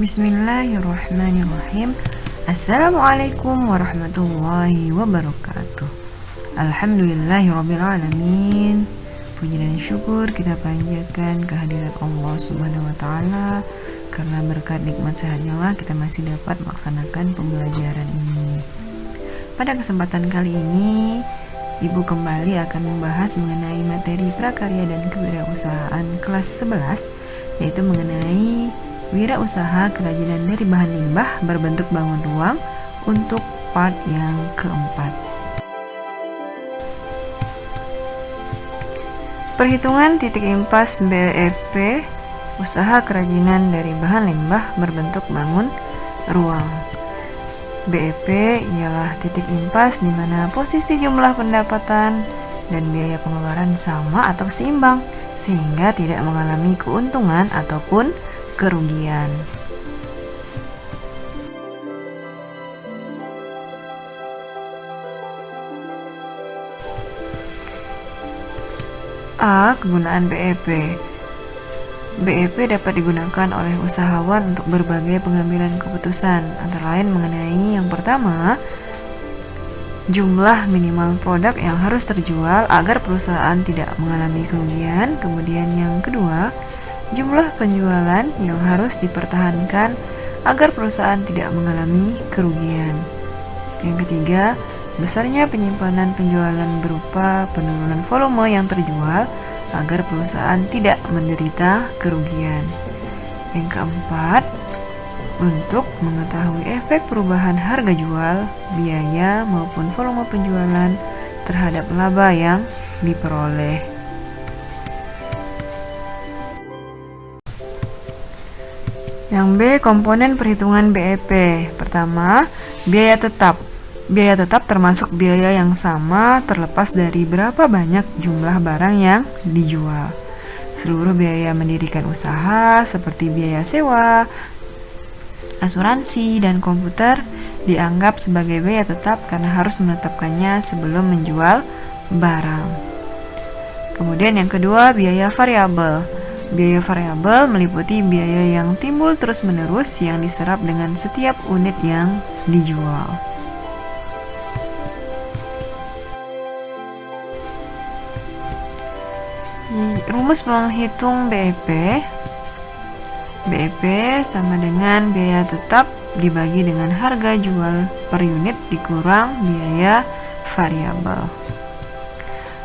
Bismillahirrahmanirrahim. Assalamualaikum warahmatullahi wabarakatuh. Alhamdulillahirrabbilalamin. Puji dan syukur kita panjatkan kehadirat Allah Subhanahu wa Ta'ala, karena berkat nikmat sehatnya lah kita masih dapat melaksanakan pembelajaran ini. Pada kesempatan kali ini, Ibu kembali akan membahas mengenai materi prakarya dan kewirausahaan kelas 11, yaitu mengenai wirausaha kerajinan dari bahan limbah berbentuk bangun ruang untuk part yang keempat. Perhitungan titik impas BEP, usaha kerajinan dari bahan limbah berbentuk bangun ruang. BEP ialah titik impas di mana posisi jumlah pendapatan dan biaya pengeluaran sama atau seimbang, sehingga tidak mengalami keuntungan ataupun kerugian. A. Kegunaan BEP. BEP dapat digunakan oleh usahawan untuk berbagai pengambilan keputusan, antara lain mengenai yang pertama, jumlah minimal produk yang harus terjual agar perusahaan tidak mengalami kerugian. Kemudian yang kedua, jumlah penjualan yang harus dipertahankan agar perusahaan tidak mengalami kerugian. Yang ketiga, besarnya penyimpanan penjualan berupa penurunan volume yang terjual agar perusahaan tidak menderita kerugian. Yang keempat, untuk mengetahui efek perubahan harga jual, biaya maupun volume penjualan terhadap laba yang diperoleh. Yang B, komponen perhitungan BEP. Pertama, biaya tetap. Biaya tetap termasuk biaya yang sama terlepas dari berapa banyak jumlah barang yang dijual. Seluruh biaya mendirikan usaha seperti biaya sewa, asuransi, dan komputer dianggap sebagai biaya tetap karena harus menetapkannya sebelum menjual barang. Kemudian yang kedua, biaya variabel. Biaya variabel meliputi biaya yang timbul terus-menerus yang diserap dengan setiap unit yang dijual. Rumus menghitung BEP. BEP sama dengan biaya tetap dibagi dengan harga jual per unit dikurang biaya variabel.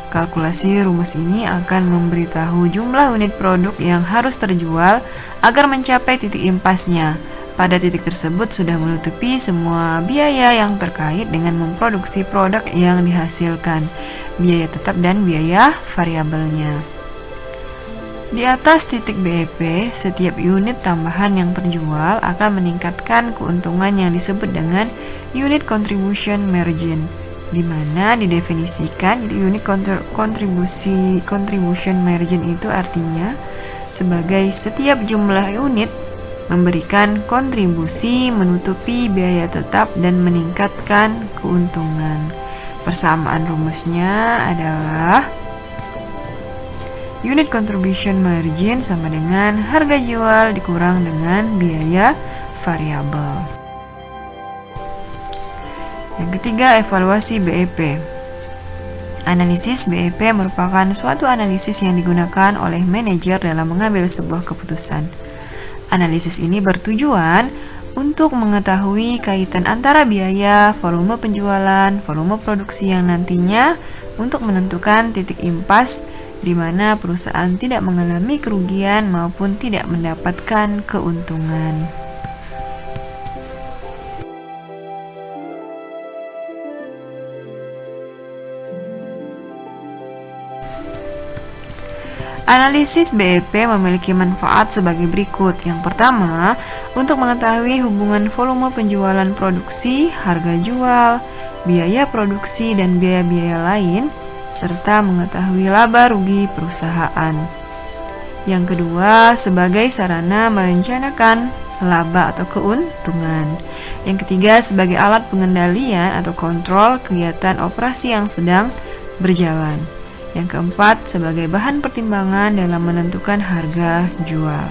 Kalkulasi rumus ini akan memberitahu jumlah unit produk yang harus terjual agar mencapai titik impasnya. Pada titik tersebut sudah menutupi semua biaya yang terkait dengan memproduksi produk yang dihasilkan, biaya tetap dan biaya variabelnya. Di atas titik BEP, setiap unit tambahan yang terjual akan meningkatkan keuntungan yang disebut dengan unit contribution margin, di mana didefinisikan unit contribution margin itu artinya sebagai setiap jumlah unit memberikan kontribusi menutupi biaya tetap dan meningkatkan keuntungan. Persamaan rumusnya adalah unit contribution margin sama dengan harga jual dikurang dengan biaya variabel. Yang ketiga, evaluasi BEP. Analisis BEP merupakan suatu analisis yang digunakan oleh manajer dalam mengambil sebuah keputusan. Analisis ini bertujuan untuk mengetahui kaitan antara biaya, volume penjualan, volume produksi yang nantinya untuk menentukan titik impas di mana perusahaan tidak mengalami kerugian maupun tidak mendapatkan keuntungan. Analisis BEP memiliki manfaat sebagai berikut. Yang pertama, untuk mengetahui hubungan volume penjualan produksi, harga jual, biaya produksi, dan biaya-biaya lain, serta mengetahui laba rugi perusahaan. Yang kedua, sebagai sarana merencanakan laba atau keuntungan. Yang ketiga, sebagai alat pengendalian atau kontrol kegiatan operasi yang sedang berjalan. Yang keempat, sebagai bahan pertimbangan dalam menentukan harga jual.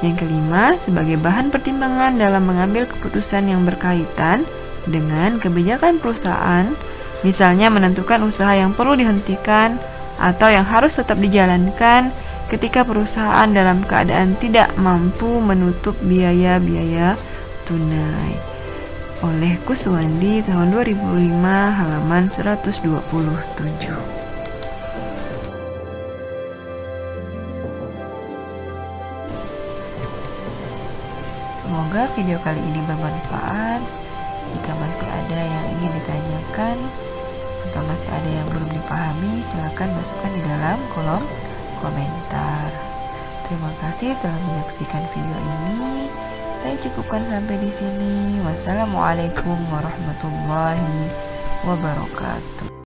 Yang kelima, sebagai bahan pertimbangan dalam mengambil keputusan yang berkaitan dengan kebijakan perusahaan, misalnya menentukan usaha yang perlu dihentikan atau yang harus tetap dijalankan ketika perusahaan dalam keadaan tidak mampu menutup biaya-biaya tunai. Oleh Kuswandi tahun 2005 halaman 127. Semoga video kali ini bermanfaat. Jika masih ada yang ingin ditanyakan atau masih ada yang belum dipahami, silakan masukkan di dalam kolom komentar. Terima kasih telah menyaksikan video ini. Saya cukupkan sampai di sini. Wassalamualaikum warahmatullahi wabarakatuh.